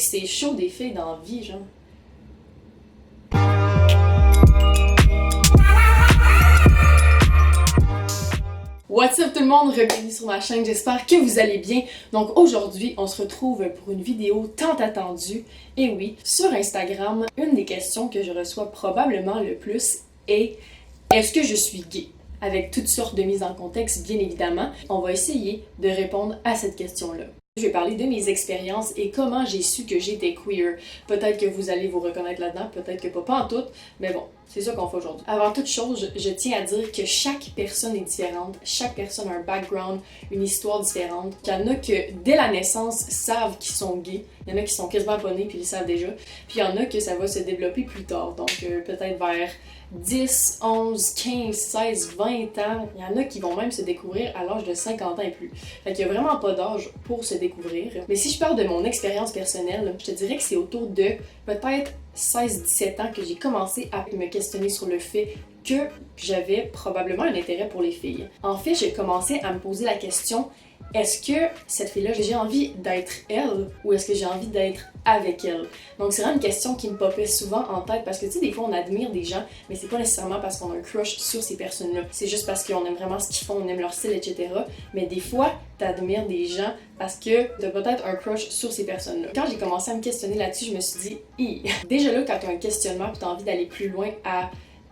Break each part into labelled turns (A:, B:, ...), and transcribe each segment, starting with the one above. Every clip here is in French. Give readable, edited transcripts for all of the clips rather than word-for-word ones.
A: c'est chaud des filles dans la vie, genre. What's up tout le monde, bienvenue sur ma chaîne, j'espère que vous allez bien. Donc aujourd'hui, on se retrouve pour une vidéo tant attendue. Et oui, sur Instagram, une des questions que je reçois probablement le plus est « Est-ce que je suis gay ?» Avec toutes sortes de mises en contexte, bien évidemment. On va essayer de répondre à cette question-là. Je vais parler de mes expériences et comment j'ai su que j'étais queer. Peut-être que vous allez vous reconnaître là-dedans, peut-être que pas en tout, mais bon, c'est ça qu'on fait aujourd'hui. Avant toute chose, je tiens à dire que chaque personne est différente, chaque personne a un background, une histoire différente. Il y en a que, dès la naissance, savent qu'ils sont gays, il y en a qui sont quasiment pas nés puis ils le savent déjà, puis il y en a que ça va se développer plus tard, donc peut-être vers 10, 11, 15, 16, 20 ans, il y en a qui vont même se découvrir à l'âge de 50 ans et plus. Fait qu'il y a vraiment pas d'âge pour se découvrir. Mais si je parle de mon expérience personnelle, je te dirais que c'est autour de peut-être 16-17 ans que j'ai commencé à me questionner sur le fait que j'avais probablement un intérêt pour les filles. En fait, j'ai commencé à me poser la question: est-ce que cette fille-là, j'ai envie d'être elle ou est-ce que j'ai envie d'être avec elle? Donc c'est vraiment une question qui me popait souvent en tête parce que tu sais, des fois on admire des gens, mais c'est pas nécessairement parce qu'on a un crush sur ces personnes-là. C'est juste parce qu'on aime vraiment ce qu'ils font, on aime leur style, etc. Mais des fois, t'admires des gens parce que t'as peut-être un crush sur ces personnes-là. Quand j'ai commencé à me questionner là-dessus, je me suis dit, déjà là, quand t'as un questionnement pis t'as envie d'aller plus loin à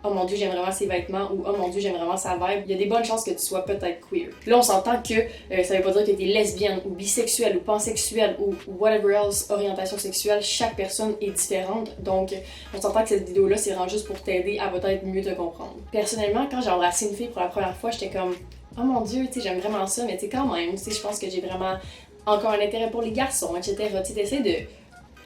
A: oh mon dieu, j'aime vraiment ses vêtements ou oh mon dieu, j'aime vraiment sa vibe, il y a des bonnes chances que tu sois peut-être queer. Là, on s'entend que ça veut pas dire que t'es lesbienne ou bisexuelle ou pansexuelle ou whatever else, orientation sexuelle, chaque personne est différente. Donc, on s'entend que cette vidéo-là, c'est vraiment juste pour t'aider à peut-être mieux te comprendre. Personnellement, quand j'ai embrassé une fille pour la première fois, j'étais comme oh mon dieu, tu sais, j'aime vraiment ça, mais tu sais, quand même, tu sais, je pense que j'ai vraiment encore un intérêt pour les garçons, etc. Tu sais, t'essaies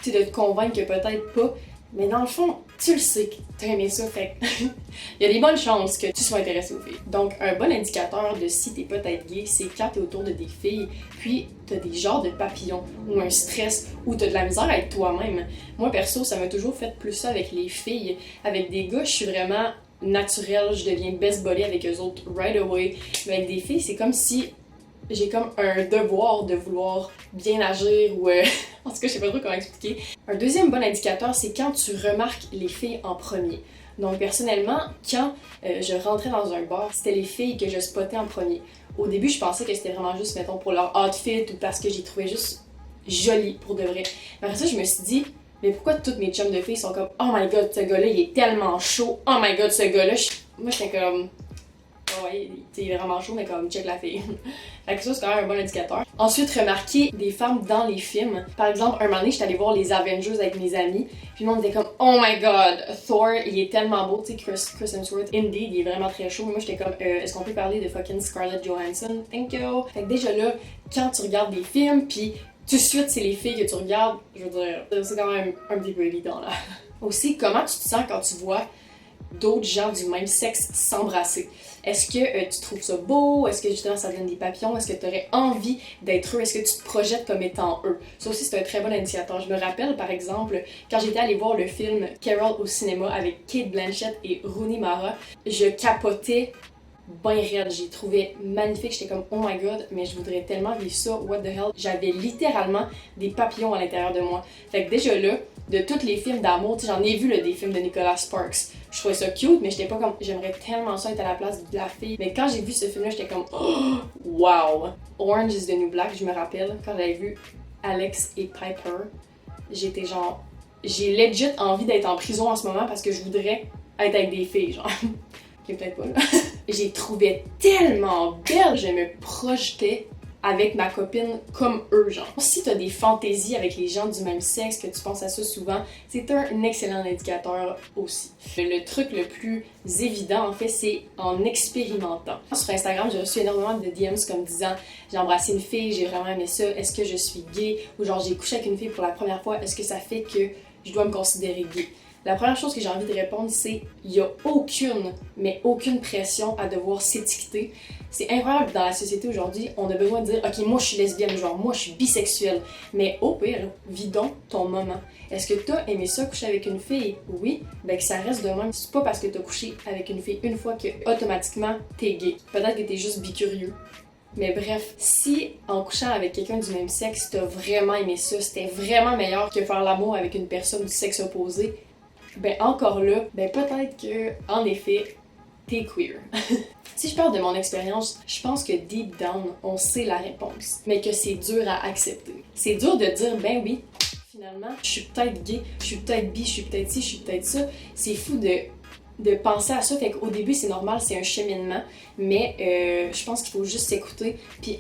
A: de te convaincre que peut-être pas. Mais dans le fond, tu le sais que t'as aimé ça, fait il y a des bonnes chances que tu sois intéressé aux filles. Donc, un bon indicateur de si t'es peut-être gay, c'est quand t'es autour de des filles, puis t'as des genres de papillons, ou un stress, ou t'as de la misère à être toi-même. Moi, perso, ça m'a toujours fait plus ça avec les filles. Avec des gars, je suis vraiment naturelle, je deviens best buddy avec eux autres right away. Mais avec des filles, c'est comme si j'ai comme un devoir de vouloir bien agir ou en tout cas je sais pas trop comment expliquer. Un deuxième bon indicateur, c'est quand tu remarques les filles en premier. Donc personnellement, quand je rentrais dans un bar, c'était les filles que je spottais en premier. Au début, je pensais que c'était vraiment juste, mettons, pour leur outfit ou parce que j'y trouvais juste jolies pour de vrai. Mais après ça, je me suis dit, mais pourquoi toutes mes chums de filles sont comme oh my god, ce gars-là, il est tellement chaud, oh my god, ce gars-là, moi j'étais comme oh ouais, il est vraiment chaud, mais comme check la fille. Fait que ça, c'est quand même un bon indicateur. Ensuite, remarquer des femmes dans les films. Par exemple, un moment donné, j'étais allée voir les Avengers avec mes amis, puis le monde était comme oh my god, Thor, il est tellement beau, tu sais, Chris Hemsworth, indeed, il est vraiment très chaud. Moi, j'étais comme est-ce qu'on peut parler de fucking Scarlett Johansson? Thank you. Fait que déjà là, quand tu regardes des films, puis tout de suite, c'est les filles que tu regardes, je veux dire, c'est quand même un petit peu évident là. Aussi, comment tu te sens quand tu vois d'autres gens du même sexe s'embrasser? Est-ce que tu trouves ça beau? Est-ce que justement ça donne des papillons? Est-ce que tu aurais envie d'être eux? Est-ce que tu te projettes comme étant eux? Ça aussi, c'est un très bon indicateur. Je me rappelle, par exemple, quand j'étais allée voir le film Carol au cinéma avec Cate Blanchett et Rooney Mara, je capotais ben raide, j'ai trouvé magnifique, j'étais comme oh my god, mais je voudrais tellement vivre ça, what the hell. J'avais littéralement des papillons à l'intérieur de moi. Fait que déjà là, de tous les films d'amour, tu sais, j'en ai vu là, des films de Nicholas Sparks. Je trouvais ça cute, mais j'étais pas comme j'aimerais tellement ça être à la place de la fille. Mais quand j'ai vu ce film-là, j'étais comme oh, wow. Orange is the New Black, je me rappelle quand j'avais vu Alex et Piper, j'étais genre j'ai legit envie d'être en prison en ce moment parce que je voudrais être avec des filles, genre. Ok, peut-être pas là. J'ai trouvé tellement belle, je me projetais avec ma copine comme eux, genre. Si t'as des fantaisies avec les gens du même sexe, que tu penses à ça souvent, c'est un excellent indicateur aussi. Le truc le plus évident, en fait, c'est en expérimentant. Sur Instagram, j'ai reçu énormément de DMs comme disant « J'ai embrassé une fille, j'ai vraiment aimé ça, est-ce que je suis gay? » Ou genre « J'ai couché avec une fille pour la première fois, est-ce que ça fait que je dois me considérer gay? » La première chose que j'ai envie de répondre, c'est il n'y a aucune pression à devoir s'étiqueter. C'est incroyable dans la société aujourd'hui, on a besoin de dire ok, moi je suis lesbienne, genre moi je suis bisexuelle. Mais au pire, vis donc ton moment. Est-ce que t'as aimé ça coucher avec une fille? Oui, ben que ça reste de même. C'est pas parce que t'as couché avec une fille une fois que automatiquement t'es gay. Peut-être que t'es juste bicurieux. Mais bref, si en couchant avec quelqu'un du même sexe, t'as vraiment aimé ça, c'était vraiment meilleur que faire l'amour avec une personne du sexe opposé, ben encore là, ben peut-être que, en effet, t'es queer. Si je parle de mon expérience, je pense que deep down, on sait la réponse, mais que c'est dur à accepter. C'est dur de dire, ben oui, finalement, je suis peut-être gay, je suis peut-être bi, je suis peut-être ci, je suis peut-être ça. C'est fou de penser à ça, fait qu'au début, c'est normal, c'est un cheminement, mais je pense qu'il faut juste s'écouter. Puis,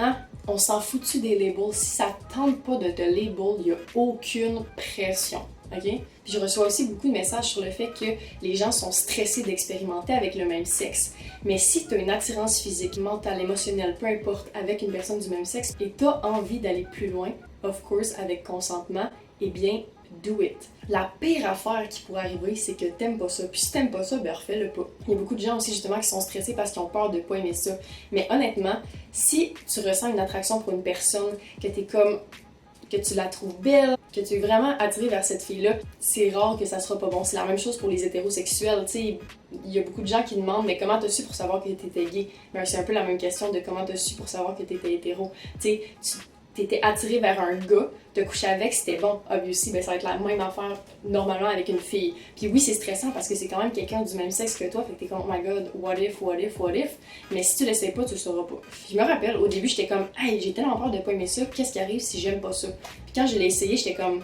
A: on s'en fout-tu des labels? Si ça tente pas de te label, il y a aucune pression. OK? Puis je reçois aussi beaucoup de messages sur le fait que les gens sont stressés d'expérimenter avec le même sexe. Mais si tu as une attirance physique, mentale, émotionnelle, peu importe, avec une personne du même sexe et tu as envie d'aller plus loin, of course, avec consentement, eh bien, do it. La pire affaire qui pourrait arriver, c'est que t'aimes pas ça. Puis si t'aimes pas ça, ben refais-le pas. Il y a beaucoup de gens aussi justement qui sont stressés parce qu'ils ont peur de pas aimer ça. Mais honnêtement, si tu ressens une attraction pour une personne, que t'es comme... que tu la trouves belle, que tu es vraiment attiré vers cette fille-là, c'est rare que ça sera pas bon. C'est la même chose pour les hétérosexuels, tu sais. Il y a beaucoup de gens qui demandent, mais comment t'as su pour savoir que t'étais gay? Ben, c'est un peu la même question de comment t'as su pour savoir que t'étais hétéro. Tu sais, t'étais attiré vers un gars, te coucher avec, c'était bon. Obviously, ben ça va être la même affaire normalement avec une fille. Puis oui, c'est stressant parce que c'est quand même quelqu'un du même sexe que toi, fait que t'es comme, oh my god, what if, what if, what if. Mais si tu l'essayes pas, tu le sauras pas. Puis je me rappelle, au début, j'étais comme, hey, j'ai tellement peur de pas aimer ça, qu'est-ce qui arrive si j'aime pas ça? Puis quand je l'ai essayé, j'étais comme,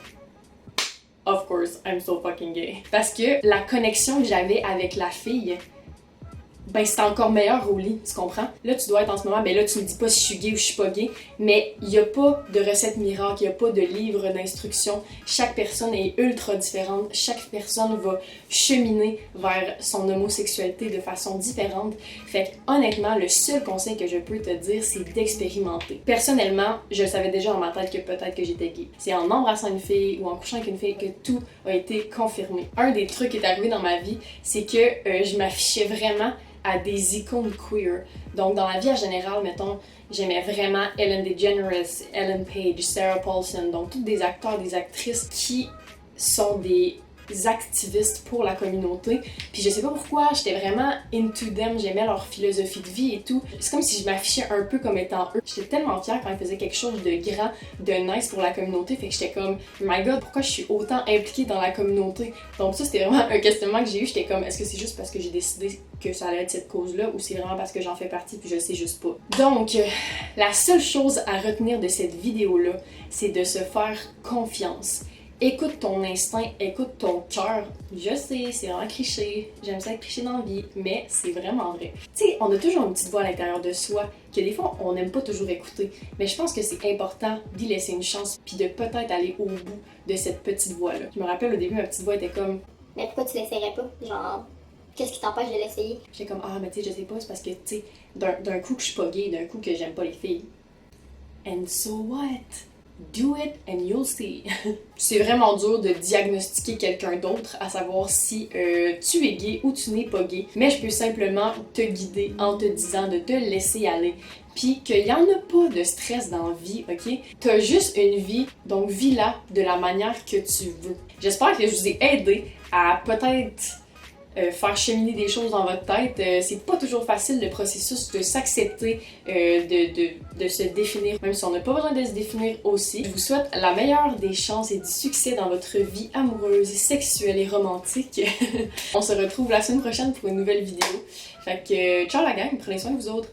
A: of course, I'm so fucking gay. Parce que la connexion que j'avais avec la fille, ben c'est encore meilleur au lit, tu comprends? Là, tu dois être en ce moment, ben là, tu me dis pas si je suis gay ou je suis pas gay, mais il y a pas de recette miracle, il y a pas de livre d'instruction. Chaque personne est ultra différente, chaque personne va cheminer vers son homosexualité de façon différente. Fait que, honnêtement, le seul conseil que je peux te dire, c'est d'expérimenter. Personnellement, je savais déjà dans ma tête que peut-être que j'étais gay. C'est en embrassant une fille ou en couchant avec une fille que tout a été confirmé. Un des trucs qui est arrivé dans ma vie, c'est que je m'affichais vraiment à des icônes queer. Donc, dans la vie en général, mettons, j'aimais vraiment Ellen DeGeneres, Ellen Page, Sarah Paulson, donc tous des acteurs, des actrices qui sont des activistes pour la communauté. Puis je sais pas pourquoi, j'étais vraiment into them, j'aimais leur philosophie de vie et tout. C'est comme si je m'affichais un peu comme étant eux. J'étais tellement fière quand ils faisaient quelque chose de grand, de nice pour la communauté, fait que j'étais comme, my god, pourquoi je suis autant impliquée dans la communauté? Donc ça, c'était vraiment un questionnement que j'ai eu. J'étais comme, est-ce que c'est juste parce que j'ai décidé que ça allait être cette cause-là ou c'est vraiment parce que j'en fais partie puis je sais juste pas. Donc, la seule chose à retenir de cette vidéo-là, c'est de se faire confiance. Écoute ton instinct, écoute ton cœur. Je sais, c'est vraiment cliché, j'aime ça être cliché dans la vie, mais c'est vraiment vrai. Tu sais, on a toujours une petite voix à l'intérieur de soi que des fois on n'aime pas toujours écouter, mais je pense que c'est important d'y laisser une chance puis de peut-être aller au bout de cette petite voix-là. Je me rappelle au début, ma petite voix était comme...
B: Mais pourquoi tu l'essayerais pas? Genre, qu'est-ce qui t'empêche de l'essayer?
A: J'étais comme, ah mais tu sais, je sais pas, c'est parce que tu sais, d'un coup que je suis pas gay, d'un coup que j'aime pas les filles. And so what? Do it and you'll see. C'est vraiment dur de diagnostiquer quelqu'un d'autre, à savoir si tu es gay ou tu n'es pas gay. Mais je peux simplement te guider en te disant de te laisser aller. Puis qu'il n'y en a pas de stress dans la vie, ok? T'as juste une vie, donc vis-la de la manière que tu veux. J'espère que je vous ai aidé à peut-être... faire cheminer des choses dans votre tête. C'est pas toujours facile le processus de s'accepter, de se définir, même si on n'a pas besoin de se définir aussi. Je vous souhaite la meilleure des chances et du succès dans votre vie amoureuse, sexuelle et romantique. On se retrouve la semaine prochaine pour une nouvelle vidéo. Fait que ciao la gang, prenez soin de vous autres.